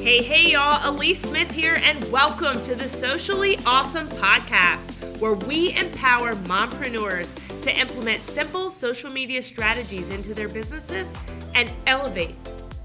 Hey, y'all, Alyece Smith here, and welcome to the Socially Awesome podcast, where we empower mompreneurs to implement simple social media strategies into their businesses and elevate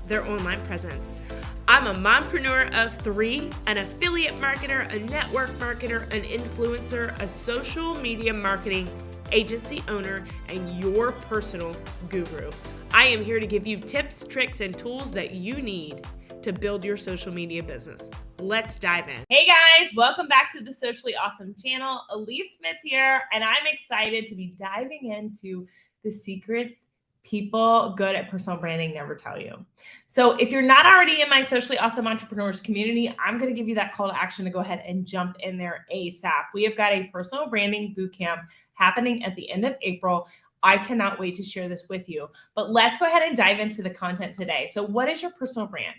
their online presence. I'm a mompreneur of 3, an affiliate marketer, a network marketer, an influencer, a social media marketing agency owner, and your personal guru. I am here to give you tips, tricks, and tools that you need to build your social media business. Let's dive in. Hey guys, welcome back to the Socially Awesome channel. Alyece Smith here, and I'm excited to be diving into the secrets people good at personal branding never tell you. So if you're not already in my Socially Awesome Entrepreneurs community, I'm going to give you that call to action to go ahead and jump in there ASAP. We have got a personal branding bootcamp happening at the end of April. I cannot wait to share this with you. But let's go ahead and dive into the content today. So what is your personal brand?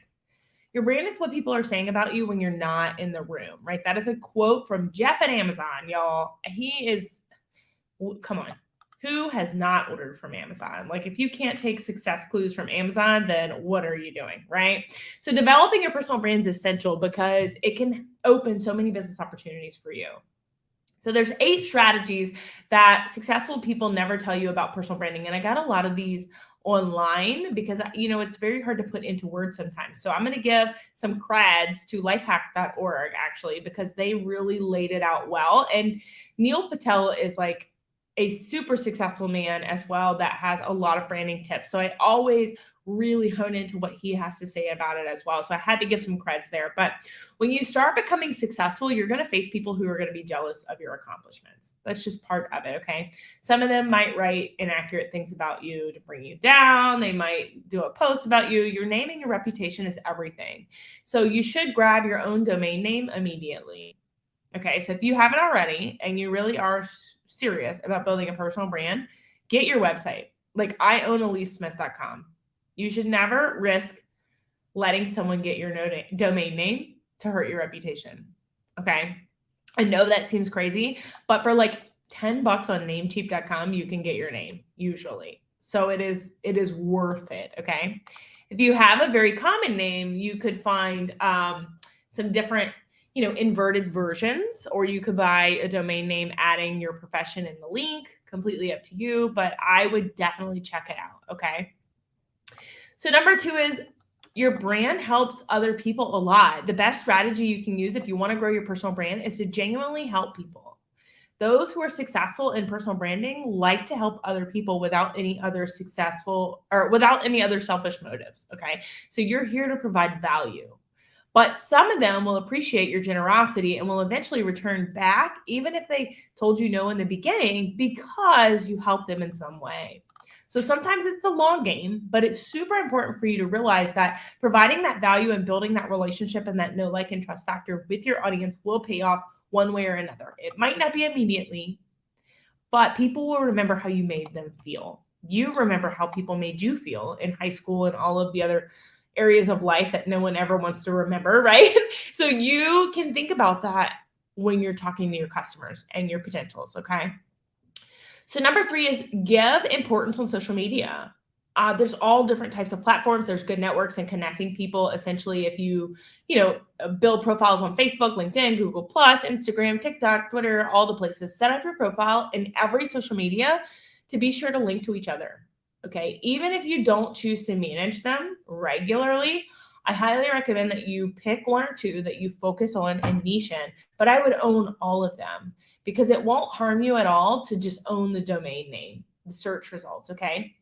Your brand is what people are saying about you when you're not in the room, right? That is a quote from Jeff at Amazon, y'all. Come on. Who has not ordered from Amazon? Like, if you can't take success clues from Amazon, then what are you doing, right? So developing your personal brand is essential because it can open so many business opportunities for you. So there's 8 strategies that successful people never tell you about personal branding. And I got a lot of these online because, it's very hard to put into words sometimes. So I'm going to give some creds to lifehack.org actually, because they really laid it out well. And Neil Patel is like a super successful man as well that has a lot of branding tips. So I always really hone into what he has to say about it as well. So I had to give some creds there. But when you start becoming successful, you're going to face people who are going to be jealous of your accomplishments. That's just part of it, okay? Some of them might write inaccurate things about you to bring you down. They might do a post about you. Your name and your reputation is everything. So you should grab your own domain name immediately. Okay, so if you haven't already and you really are serious about building a personal brand, get your website. Like, I own AlyeceSmith.com. You should never risk letting someone get your domain name to hurt your reputation. Okay. I know that seems crazy, but for like $10 on namecheap.com, you can get your name usually. So it is worth it. Okay. If you have a very common name, you could find some different, inverted versions, or you could buy a domain name adding your profession in the link. Completely up to you, but I would definitely check it out. Okay. So number 2 is your brand helps other people a lot. The best strategy you can use if you want to grow your personal brand is to genuinely help people. Those who are successful in personal branding like to help other people without any other selfish motives. Okay. So you're here to provide value, but some of them will appreciate your generosity and will eventually return back, even if they told you no in the beginning, because you helped them in some way. So sometimes it's the long game, but it's super important for you to realize that providing that value and building that relationship and that know, like, and trust factor with your audience will pay off one way or another. It might not be immediately, but people will remember how you made them feel. You remember how people made you feel in high school and all of the other areas of life that no one ever wants to remember, right? So you can think about that when you're talking to your customers and your potentials, okay? So number 3 is give importance on social media. There's all different types of platforms. There's good networks and connecting people. Essentially, if you build profiles on Facebook, LinkedIn, Google+, Instagram, TikTok, Twitter, all the places, set up your profile in every social media to be sure to link to each other. Okay. Even if you don't choose to manage them regularly, I highly recommend that you pick 1 or 2 that you focus on and niche in, but I would own all of them because it won't harm you at all to just own the domain name, the search results. Okay.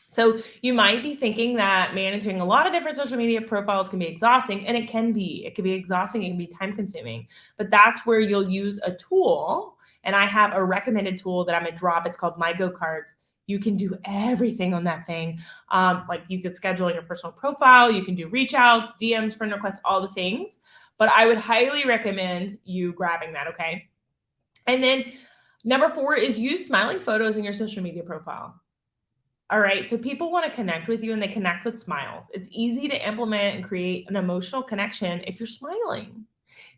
So you might be thinking that managing a lot of different social media profiles can be exhausting, and it can be exhausting. It can be time consuming, but that's where you'll use a tool. And I have a recommended tool that I'm going to drop. It's called My Go Cards. You can do everything on that thing. Like, you could schedule your personal profile. You can do reach outs, DMs, friend requests, all the things. But I would highly recommend you grabbing that, okay? And then number 4 is use smiling photos in your social media profile. All right, so people want to connect with you and they connect with smiles. It's easy to implement and create an emotional connection if you're smiling.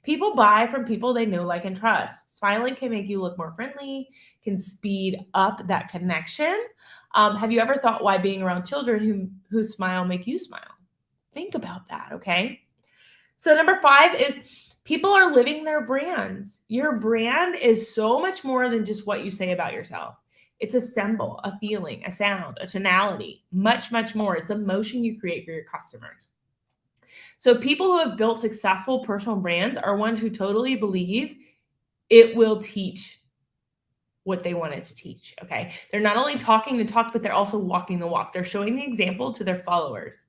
People buy from people they know, like, and trust. Smiling can make you look more friendly, can speed up that connection. Have you ever thought why being around children who smile make you smile? Think about that, okay? So number 5 is people are living their brands. Your brand is so much more than just what you say about yourself. It's a symbol, a feeling, a sound, a tonality, much, much more. It's emotion you create for your customers. So people who have built successful personal brands are ones who totally believe it will teach what they want it to teach, okay? They're not only talking the talk, but they're also walking the walk. They're showing the example to their followers.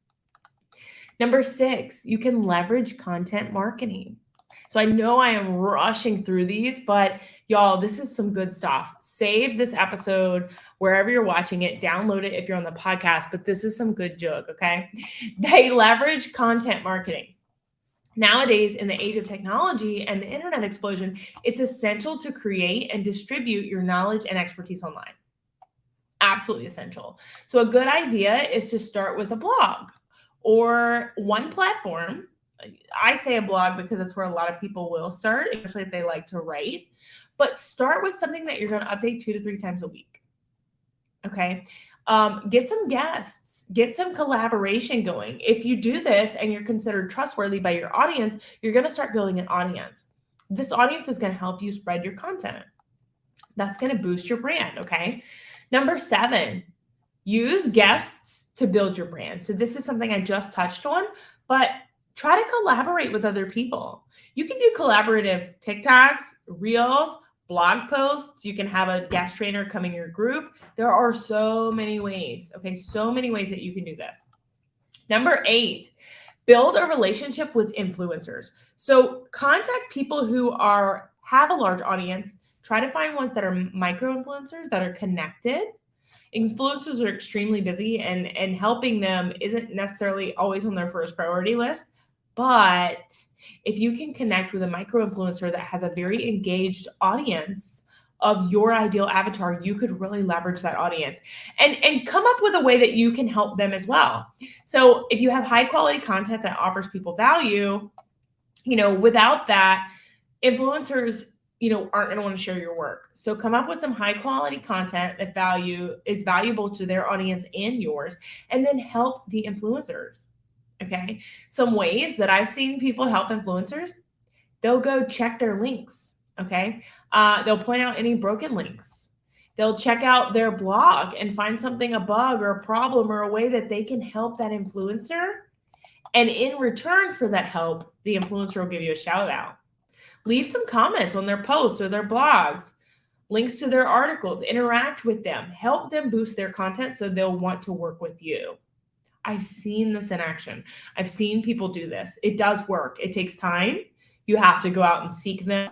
Number 6, you can leverage content marketing. So I know I am rushing through these, but y'all, this is some good stuff. Save this episode wherever you're watching it, download it if you're on the podcast, but this is some good jug, okay? They leverage content marketing. Nowadays, in the age of technology and the internet explosion, it's essential to create and distribute your knowledge and expertise online. Absolutely essential. So a good idea is to start with a blog or one platform. I say a blog because that's where a lot of people will start, especially if they like to write. But start with something that you're going to update 2 to 3 times a week. Okay. Get some guests, get some collaboration going. If you do this and you're considered trustworthy by your audience, you're going to start building an audience. This audience is going to help you spread your content. That's going to boost your brand. Okay. Number 7, use guests to build your brand. So this is something I just touched on, but try to collaborate with other people. You can do collaborative TikToks, Reels, blog posts. You can have a guest trainer come in your group. There are so many ways, okay? So many ways that you can do this. Number 8, build a relationship with influencers. So contact people who have a large audience. Try to find ones that are micro-influencers that are connected. Influencers are extremely busy and helping them isn't necessarily always on their first priority list. But if you can connect with a micro-influencer that has a very engaged audience of your ideal avatar, you could really leverage that audience and come up with a way that you can help them as well. So if you have high quality content that offers people value, without that, influencers, aren't going to want to share your work. So come up with some high quality content that is valuable to their audience and yours, and then help the influencers. Okay. Some ways that I've seen people help influencers, they'll go check their links. Okay. They'll point out any broken links. They'll check out their blog and find something, a bug or a problem or a way that they can help that influencer. And in return for that help, the influencer will give you a shout out. Leave some comments on their posts or their blogs, links to their articles, interact with them, help them boost their content so they'll want to work with you. I've seen this in action. I've seen people do this. It does work. It takes time. You have to go out and seek them,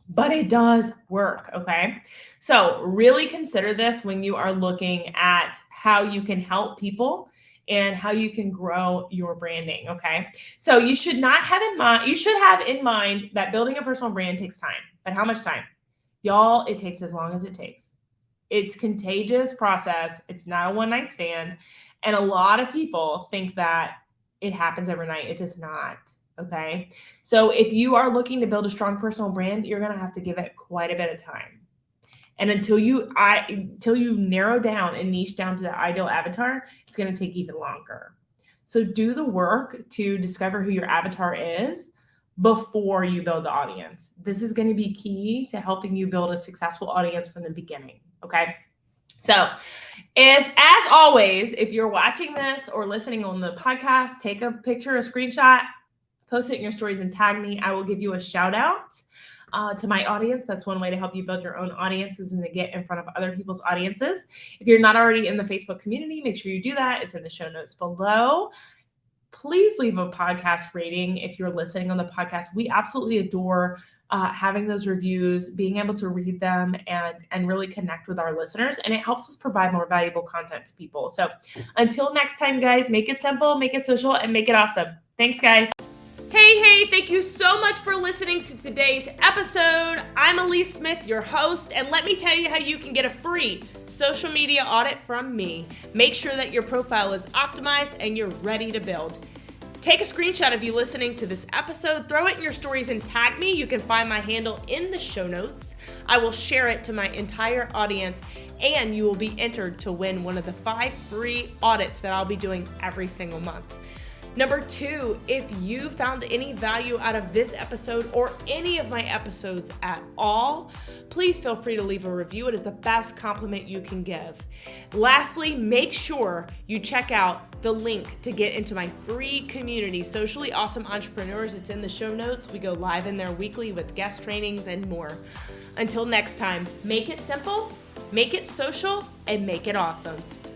but it does work. Okay. So really consider this when you are looking at how you can help people and how you can grow your branding. Okay. So you should have in mind that building a personal brand takes time, but how much time? Y'all, it takes as long as it takes. It's a contagious process. It's not a one-night stand. And a lot of people think that it happens overnight. It does not. Okay. So if you are looking to build a strong personal brand, you're going to have to give it quite a bit of time. And until you narrow down and niche down to the ideal avatar, it's going to take even longer. So do the work to discover who your avatar is before you build the audience. This is going to be key to helping you build a successful audience from the beginning. Okay. So as always, if you're watching this or listening on the podcast, take a picture, a screenshot, post it in your stories and tag me. I will give you a shout out to my audience. That's one way to help you build your own audiences and to get in front of other people's audiences. If you're not already in the Facebook community, make sure you do that. It's in the show notes below. Please leave a podcast rating if you're listening on the podcast. We absolutely adore having those reviews, being able to read them and really connect with our listeners. And it helps us provide more valuable content to people. So until next time, guys, make it simple, make it social, and make it awesome. Thanks, guys. Hey, thank you so much for listening to today's episode. I'm Alyece Smith, your host, and let me tell you how you can get a free social media audit from me. Make sure that your profile is optimized and you're ready to build. Take a screenshot of you listening to this episode, throw it in your stories and tag me. You can find my handle in the show notes. I will share it to my entire audience and you will be entered to win one of the 5 free audits that I'll be doing every single month. Number 2, if you found any value out of this episode or any of my episodes at all, please feel free to leave a review. It is the best compliment you can give. Lastly, make sure you check out the link to get into my free community, Socially Awesome Entrepreneurs. It's in the show notes. We go live in there weekly with guest trainings and more. Until next time, make it simple, make it social, and make it awesome.